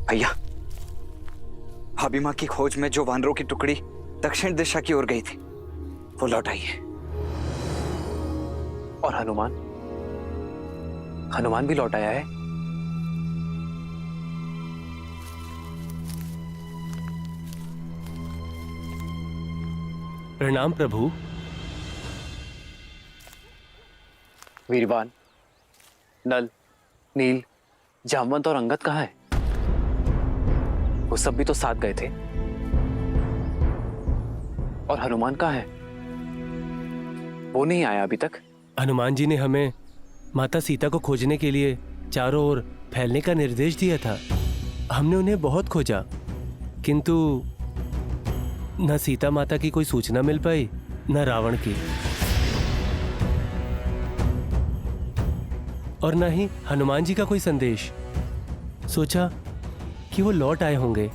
भैया, भाभी माँ की खोज में जो वानरों की टुकड़ी दक्षिण दिशा की ओर गई थी वो लौट आई है। और हनुमान? हनुमान भी लौट आया है। प्रणाम प्रभु। वीरवान, नल, नील, जामवंत और अंगद कहाँ है? वो सब भी तो साथ गए थे। और हनुमान कहाँ है? वो नहीं आया अभी तक। हनुमान जी ने हमें माता सीता को खोजने के लिए चारों ओर फैलने का निर्देश दिया था। हमने उन्हें बहुत खोजा, किंतु न सीता माता की कोई सूचना मिल पाई, न रावण की, और न ही हनुमान जी का कोई संदेश। सोचा कि वो लौट आए होंगे,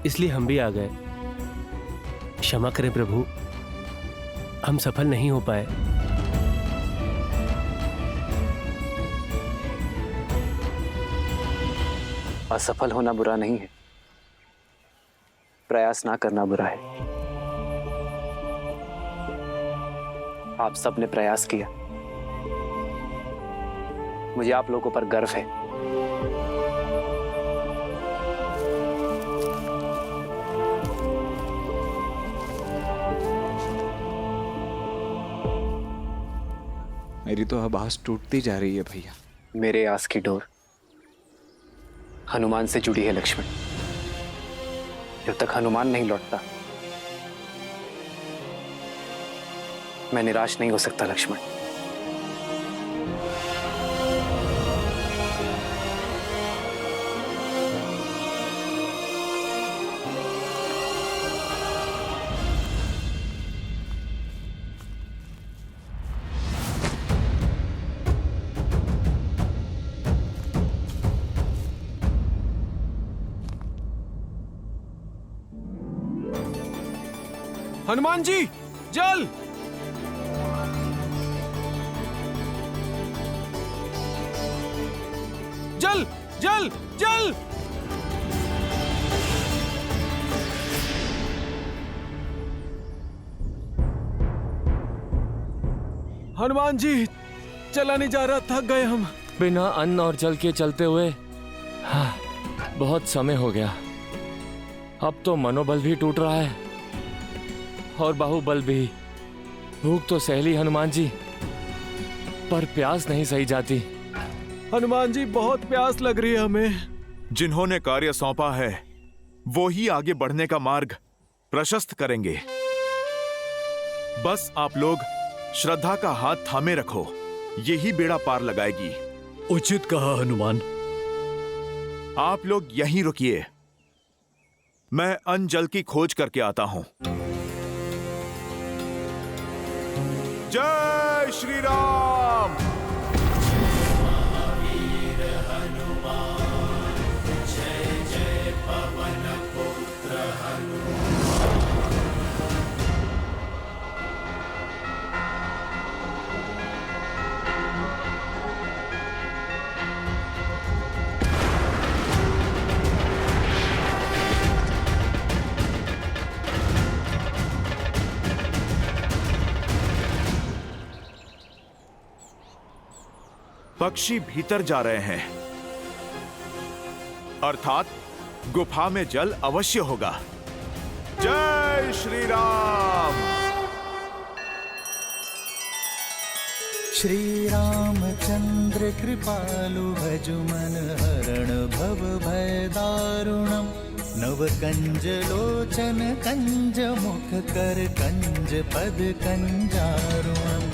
इसलिए हम भी आ गए। क्षमा करें प्रभु, हम सफल नहीं हो पाए। असफल होना बुरा नहीं है, प्रयास ना करना बुरा है। आप सबने प्रयास किया, मुझे आप लोगों पर गर्व है। मेरी तो अब आस टूटती जा रही है भैया। मेरे आस की डोर हनुमान से जुड़ी है लक्ष्मण। जब तक हनुमान नहीं लौटता मैं निराश नहीं हो सकता लक्ष्मण। हनुमान जी, जल! जल! जल! जल! हनुमान जी, चला नहीं जा रहा, थक गए हम। बिना अन्न और जल के चलते हुए बहुत समय हो गया। अब तो मनोबल भी टूट रहा है और बाहुबल भी। भूख तो सह ली हनुमान जी, पर प्यास नहीं सही जाती। हनुमान जी, बहुत प्यास लग रही है हमें। जिन्होंने कार्य सौंपा है वो ही आगे बढ़ने का मार्ग प्रशस्त करेंगे। बस आप लोग श्रद्धा का हाथ थामे रखो, यही बेड़ा पार लगाएगी। उचित कहा हनुमान। आप लोग यहीं रुकिए, मैं अन्न जल की खोज करके आता हूं। जय श्री राम। पक्षी भीतर जा रहे हैं, अर्थात गुफा में जल अवश्य होगा। जय श्री राम। श्री रामचंद्र कृपालु भजु मन हरण भव भय दारुणम। नव कंज लोचन कंज मुख कर कंज पद कंजारुणम।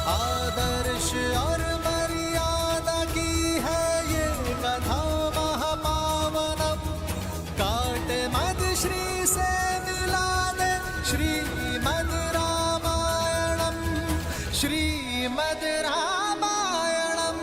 आदर्श और मर्यादा की है ये कथा महापावनम। काट मद श्री से मिला दे श्रीमद् रामायणम। श्रीमद् रामायणम।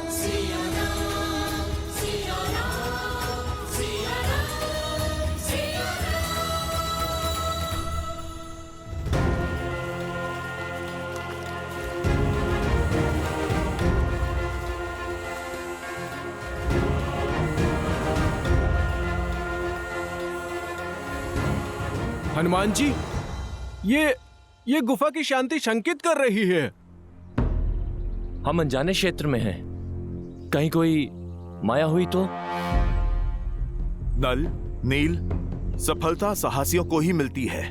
हनुमान जी, ये गुफा की शांति शंकित कर रही है। हम अनजाने क्षेत्र में हैं। कहीं कोई माया हुई तो? नल, नील, सफलता साहसियों को ही मिलती है।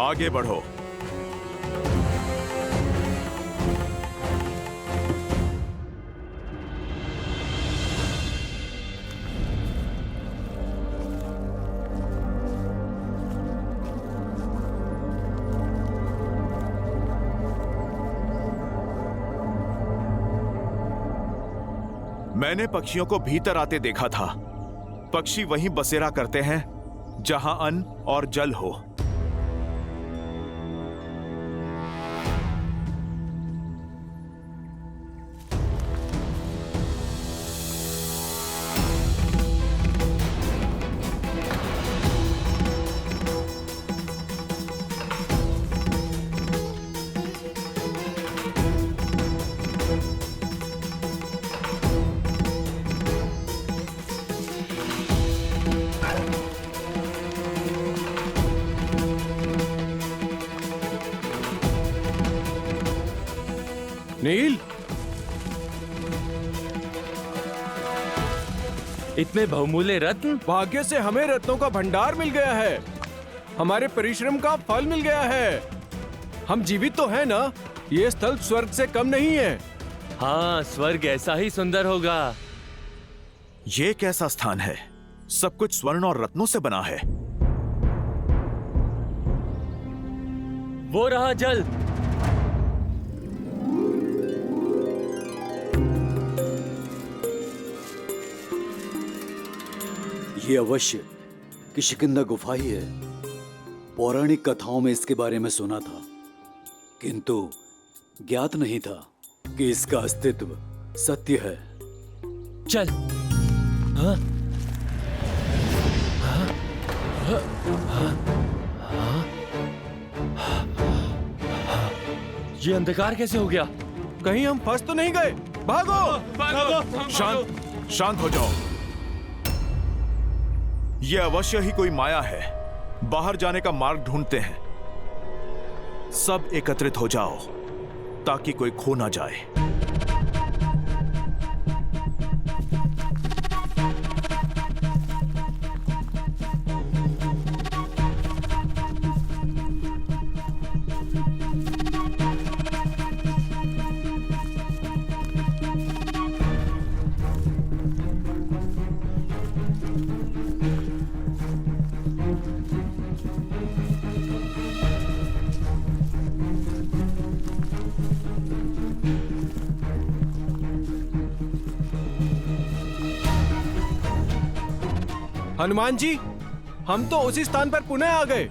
आगे बढ़ो। मैंने पक्षियों को भीतर आते देखा था। पक्षी वहीं बसेरा करते हैं जहां अन्न और जल हो। नील, इतने बहुमूल्य रत्न? भाग्य से हमें रत्नों का भंडार मिल गया है। हमारे परिश्रम का फल मिल गया है। हम जीवित तो हैं ना? ये स्थल स्वर्ग से कम नहीं है। हाँ, स्वर्ग ऐसा ही सुंदर होगा। ये कैसा स्थान है? सब कुछ स्वर्ण और रत्नों से बना है। वो रहा जल। ये अवश्य किष्किंधा गुफा ही है। पौराणिक कथाओं में इसके बारे में सुना था, किंतु ज्ञात नहीं था कि इसका अस्तित्व सत्य है। चल। हाँ? ये अंधकार कैसे हो गया? कहीं हम फंस तो नहीं गए? भागो! शांत हो जाओ। ये अवश्य ही कोई माया है। बाहर जाने का मार्ग ढूंढते हैं। सब एकत्रित हो जाओ ताकि कोई खो ना जाए। हनुमान जी, हम तो उसी स्थान पर पुनः आ गए।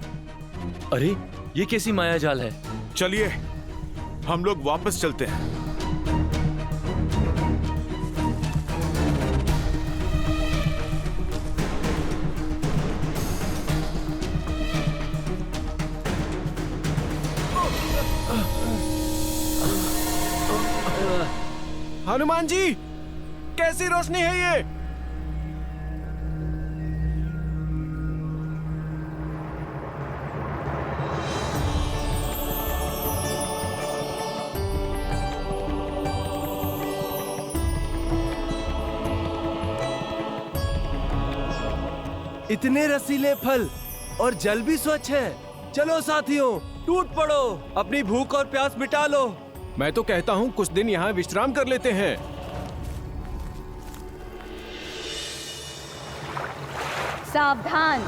अरे, ये कैसी माया जाल है? चलिए हम लोग वापस चलते हैं। हनुमान जी, कैसी रोशनी है ये? इतने रसीले फल और जल भी स्वच्छ है। चलो साथियों, टूट पड़ो, अपनी भूख और प्यास मिटा लो। मैं तो कहता हूँ कुछ दिन यहाँ विश्राम कर लेते हैं। सावधान,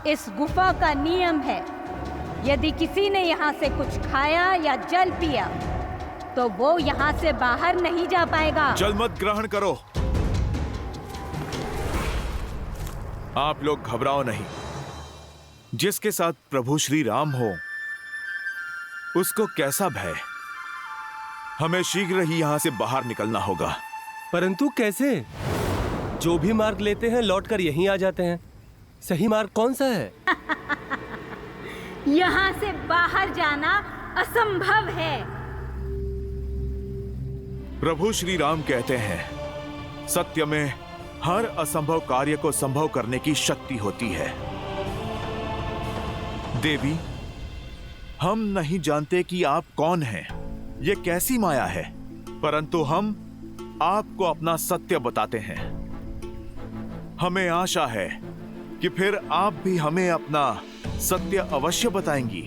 इस गुफा का नियम है, यदि किसी ने यहाँ से कुछ खाया या जल पिया तो वो यहाँ से बाहर नहीं जा पाएगा। जल मत ग्रहण करो। आप लोग घबराओ नहीं। जिसके साथ प्रभु श्री राम हो उसको कैसा भय। हमें शीघ्र ही यहां से बाहर निकलना होगा। परंतु कैसे? जो भी मार्ग लेते हैं लौटकर यहीं आ जाते हैं। सही मार्ग कौन सा है? यहाँ से बाहर जाना असंभव है। प्रभु श्री राम कहते हैं, सत्य में हर असंभव कार्य को संभव करने की शक्ति होती है। देवी, हम नहीं जानते कि आप कौन हैं, ये कैसी माया है, परंतु हम आपको अपना सत्य बताते हैं। हमें आशा है कि फिर आप भी हमें अपना सत्य अवश्य बताएंगी।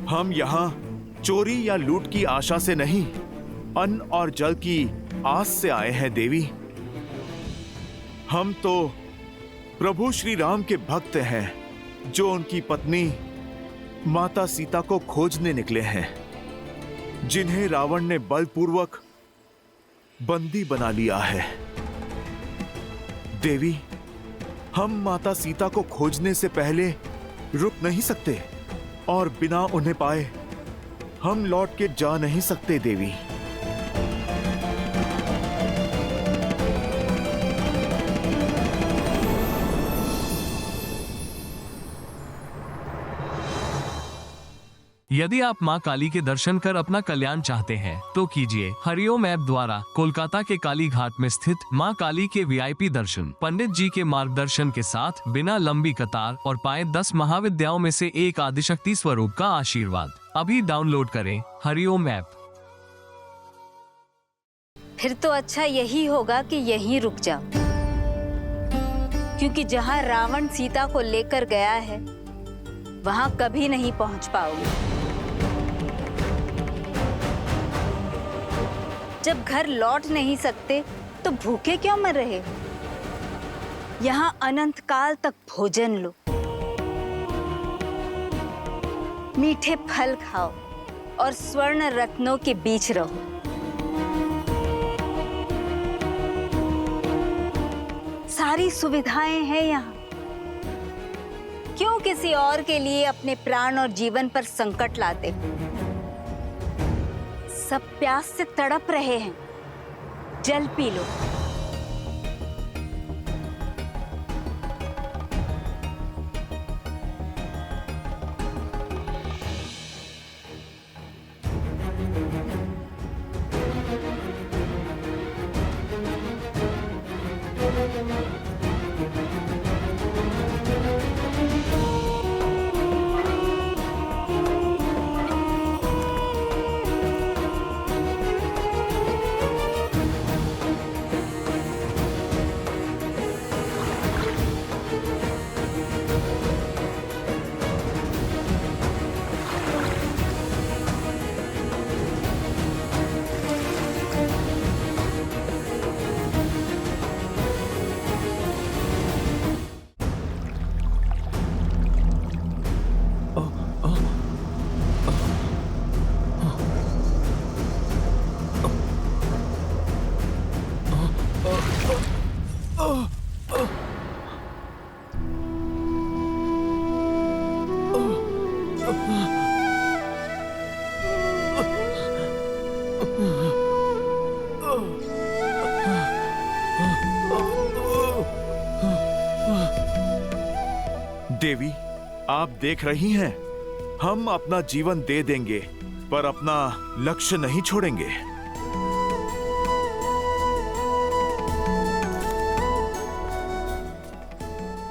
हम यहाँ चोरी या लूट की आशा से नहीं, अन्न और जल की आस से आए हैं देवी। हम तो प्रभु श्री राम के भक्त हैं, जो उनकी पत्नी माता सीता को खोजने निकले हैं, जिन्हें रावण ने बलपूर्वक बंदी बना लिया है। देवी, हम माता सीता को खोजने से पहले रुक नहीं सकते और बिना उन्हें पाए हम लौट के जा नहीं सकते देवी। यदि आप मां काली के दर्शन कर अपना कल्याण चाहते हैं तो कीजिए हरिओम ऐप द्वारा कोलकाता के काली घाट में स्थित मां काली के वीआईपी दर्शन, पंडित जी के मार्गदर्शन के साथ, बिना लंबी कतार और पाए 10 महाविद्याओं में से एक आदिशक्ति स्वरूप का आशीर्वाद। अभी डाउनलोड करें हरिओम ऐप। फिर तो अच्छा यही होगा कि यहीं रुक जाओ, क्योंकि जहाँ रावण सीता को लेकर गया है वहां कभी नहीं पहुंच पाओगे। जब घर लौट नहीं सकते तो भूखे क्यों मर रहे? यहाँ अनंत काल तक भोजन लो, मीठे फल खाओ और स्वर्ण रत्नों के बीच रहो। सारी सुविधाएं हैं यहाँ। क्यों किसी और के लिए अपने प्राण और जीवन पर संकट लाते? सब प्यास से तड़प रहे हैं, जल पी लो। देवी, आप देख रही हैं, हम अपना जीवन दे देंगे पर अपना लक्ष्य नहीं छोड़ेंगे।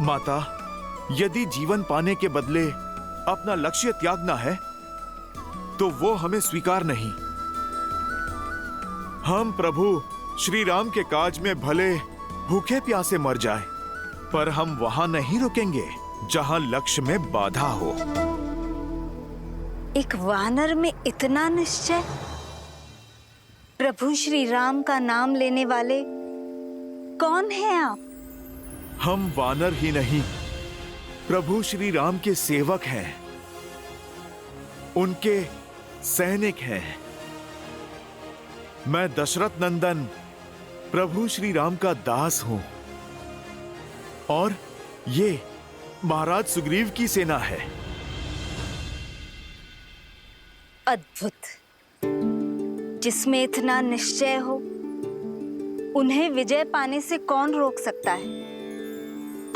माता, यदि जीवन पाने के बदले अपना लक्ष्य त्यागना है तो वो हमें स्वीकार नहीं। हम प्रभु श्री राम के काज में भले भूखे प्यासे मर जाए, पर हम वहां नहीं रुकेंगे जहां लक्ष्य में बाधा हो। एक वानर में इतना निश्चय? प्रभु श्री राम का नाम लेने वाले कौन हैं आप? हम वानर ही नहीं, प्रभु श्री राम के सेवक हैं, उनके सैनिक हैं। मैं दशरथ नंदन प्रभु श्री राम का दास हूं और ये महाराज सुग्रीव की सेना है। अद्भुत। जिसमें इतना निश्चय हो, उन्हें विजय पाने से कौन रोक सकता है?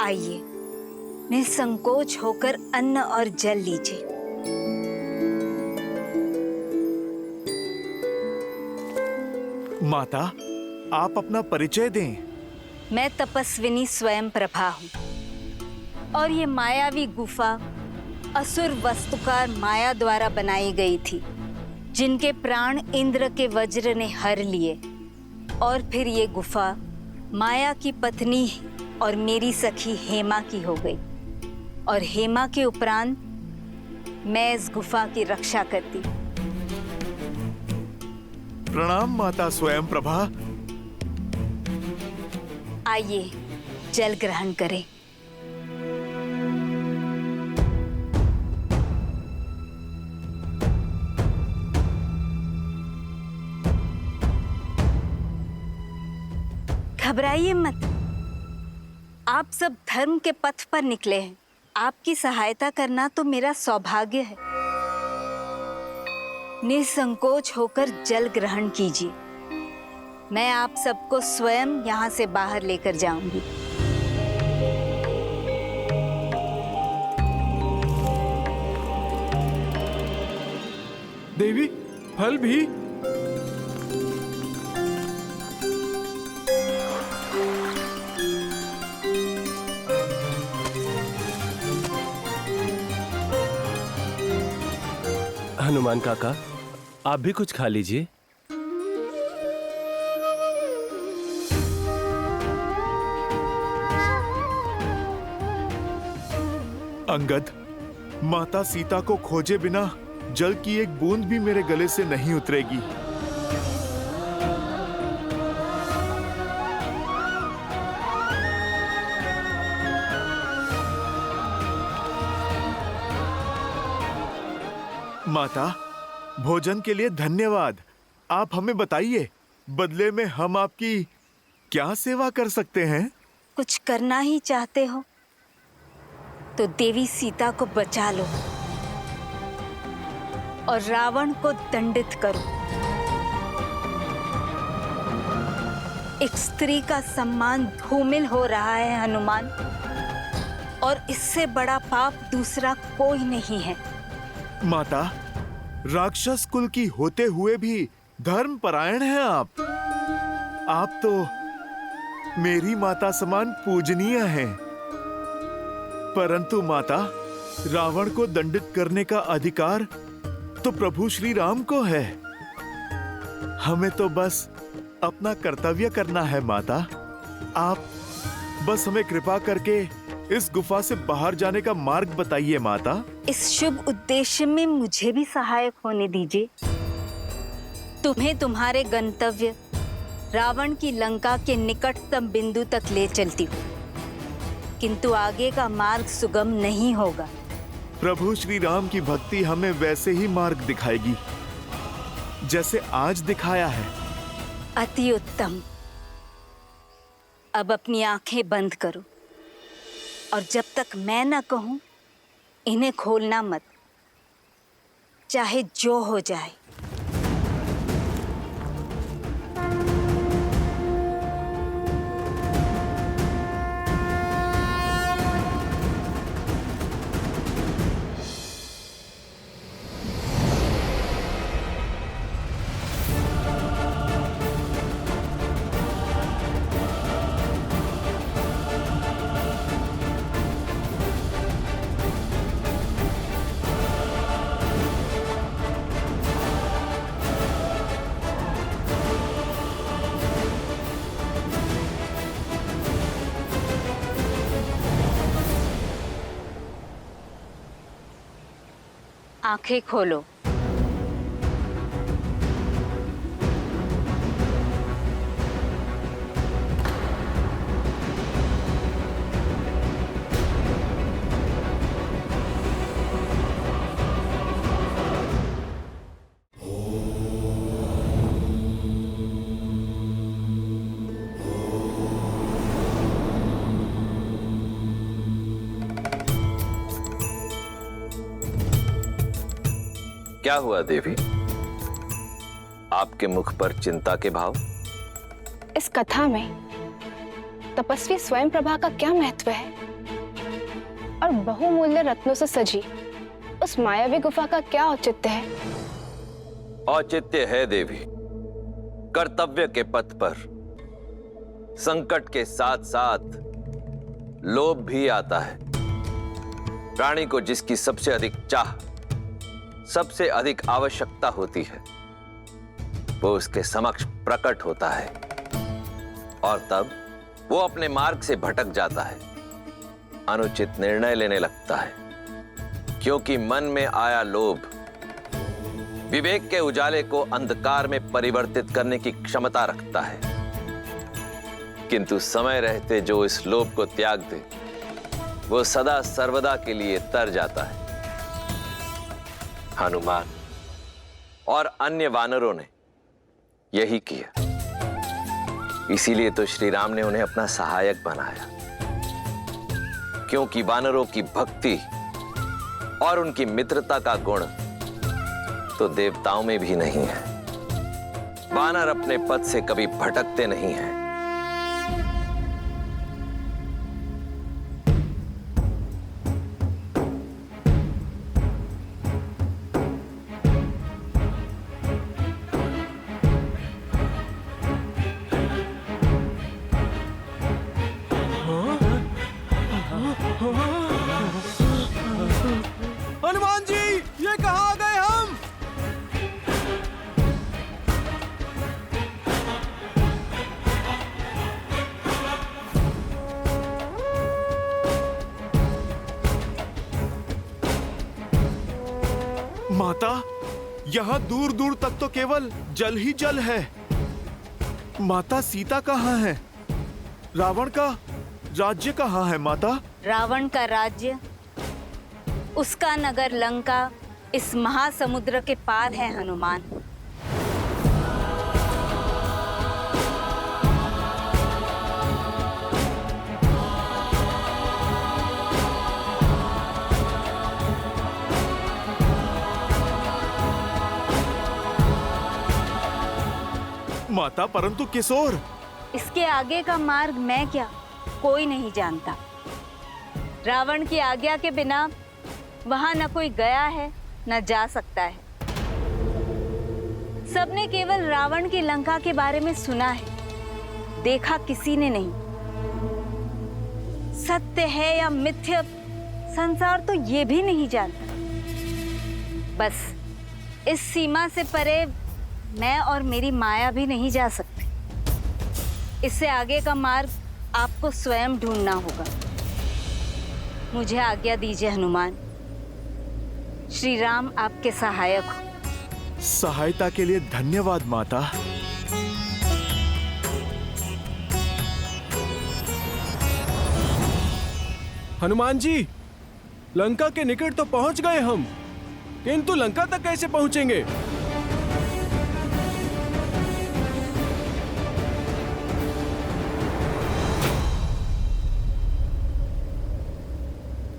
आइए, निसंकोच होकर अन्न और जल लीजिए। माता, आप अपना परिचय दें। मैं तपस्विनी स्वयं प्रभा हूँ और ये मायावी गुफा असुर वस्तुकार माया द्वारा बनाई गई थी, जिनके प्राण इंद्र के वज्र ने हर लिए। और फिर ये गुफा माया की पत्नी और मेरी सखी हेमा की हो गई, और हेमा के उपरांत मैं इस गुफा की रक्षा करती। प्रणाम माता स्वयं प्रभा। आइए जल ग्रहण करें। घबराइए मत, आप सब धर्म के पथ पर निकले हैं। आपकी सहायता करना तो मेरा सौभाग्य है। निसंकोच होकर जल ग्रहण कीजिए। मैं आप सबको स्वयं यहाँ से बाहर लेकर जाऊंगी। देवी, फल भी? हनुमान काका, आप भी कुछ खा लीजिए। अंगद, माता सीता को खोजे बिना जल की एक बूंद भी मेरे गले से नहीं उतरेगी। माता, भोजन के लिए धन्यवाद। आप हमें बताइए, बदले में हम आपकी क्या सेवा कर सकते हैं? कुछ करना ही चाहते हो तो देवी सीता को बचा लो और रावण को दंडित करो। एक स्त्री का सम्मान धूमिल हो रहा है हनुमान, और इससे बड़ा पाप दूसरा कोई नहीं है। माता, राक्षस कुल की होते हुए भी धर्मपरायण हैं आप। आप तो मेरी माता समान पूजनीय हैं। परंतु माता, रावण को दंडित करने का अधिकार तो प्रभु श्री राम को है। हमें तो बस अपना कर्तव्य करना है माता। आप बस हमें कृपा करके इस गुफा से बाहर जाने का मार्ग बताइए माता। इस शुभ उद्देश्य में मुझे भी सहायक होने दीजिए। तुम्हें तुम्हारे गंतव्य रावण की लंका के निकटतम बिंदु तक ले चलती हूँ, किंतु आगे का मार्ग सुगम नहीं होगा। प्रभु श्री राम की भक्ति हमें वैसे ही मार्ग दिखाएगी जैसे आज दिखाया है। अति उत्तम। अब अपनी आंखें बंद करो और जब तक मैं न कहूं इन्हें खोलना मत, चाहे जो हो जाए। आंखें खोलो। क्या हुआ देवी? आपके मुख पर चिंता के भाव? इस कथा में तपस्वी स्वयं प्रभा का क्या महत्व है और बहुमूल्य रत्नों से सजी उस मायावी गुफा का क्या औचित्य है? औचित्य है देवी, कर्तव्य के पथ पर संकट के साथ साथ लोभ भी आता है। प्राणी को जिसकी सबसे अधिक चाह, सबसे अधिक आवश्यकता होती है, वो उसके समक्ष प्रकट होता है और तब वो अपने मार्ग से भटक जाता है, अनुचित निर्णय लेने लगता है, क्योंकि मन में आया लोभ विवेक के उजाले को अंधकार में परिवर्तित करने की क्षमता रखता है। किंतु समय रहते जो इस लोभ को त्याग दे, वो सदा सर्वदा के लिए तर जाता है। हनुमान और अन्य वानरों ने यही किया, इसीलिए तो श्री राम ने उन्हें अपना सहायक बनाया, क्योंकि वानरों की भक्ति और उनकी मित्रता का गुण तो देवताओं में भी नहीं है। वानर अपने पथ से कभी भटकते नहीं हैं। हनुमान जी, ये कहाँ आ गए हम? माता, यहाँ दूर दूर तक तो केवल जल ही जल है। माता, सीता कहाँ है? रावण का राज्य कहाँ है माता? रावण का राज्य, उसका नगर लंका इस महासमुद्र के पार है हनुमान। माता, परंतु किस ओर? इसके आगे का मार्ग मैं क्या, कोई नहीं जानता। रावण की आज्ञा के बिना वहां न कोई गया है न जा सकता है। सबने केवल रावण की लंका के बारे में सुना है, देखा किसी ने नहीं। सत्य है या मिथ्या, संसार तो ये भी नहीं जानता। बस इस सीमा से परे मैं और मेरी माया भी नहीं जा सकते। इससे आगे का मार्ग आपको स्वयं ढूंढना होगा। मुझे आज्ञा दीजिए हनुमान। श्री राम आपके सहायक हो। सहायता के लिए धन्यवाद माता। हनुमान जी, लंका के निकट तो पहुंच गए हम, किंतु लंका तक कैसे पहुंचेंगे?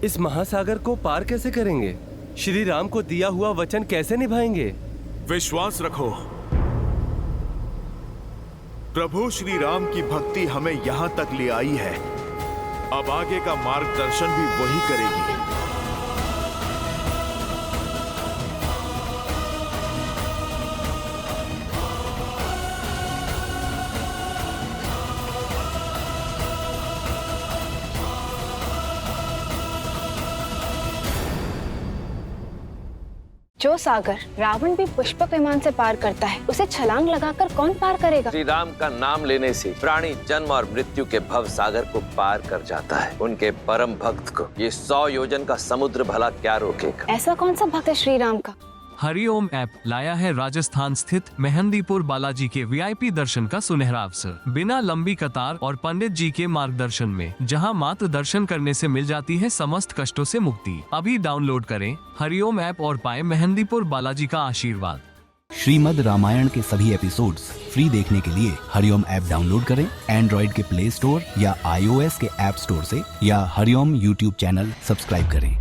इस महासागर को पार कैसे करेंगे? श्री राम को दिया हुआ वचन कैसे निभाएंगे? विश्वास रखो, प्रभु श्री राम की भक्ति हमें यहां तक ले आई है। अब आगे का मार्गदर्शन भी वही करेगी। जो सागर रावण भी पुष्पक विमान से पार करता है, उसे छलांग लगाकर कौन पार करेगा? श्री राम का नाम लेने से प्राणी जन्म और मृत्यु के भव सागर को पार कर जाता है। उनके परम भक्त को ये 100 योजन का समुद्र भला क्या रोकेगा? ऐसा कौन सा भक्त है श्री राम का? हरिओम ऐप लाया है राजस्थान स्थित मेहंदीपुर बालाजी के वीआईपी दर्शन का सुनहरा अवसर, बिना लंबी कतार और पंडित जी के मार्गदर्शन में, जहां मात्र दर्शन करने से मिल जाती है समस्त कष्टों से मुक्ति। अभी डाउनलोड करें हरिओम ऐप और पाएं मेहंदीपुर बालाजी का आशीर्वाद। श्रीमद् रामायण के सभी एपिसोड्स फ्री देखने के लिए हरिओम ऐप डाउनलोड करें एंड्रॉइड के प्ले स्टोर या iOS के ऐप स्टोर से, या हरिओम यूट्यूब चैनल सब्सक्राइब करें।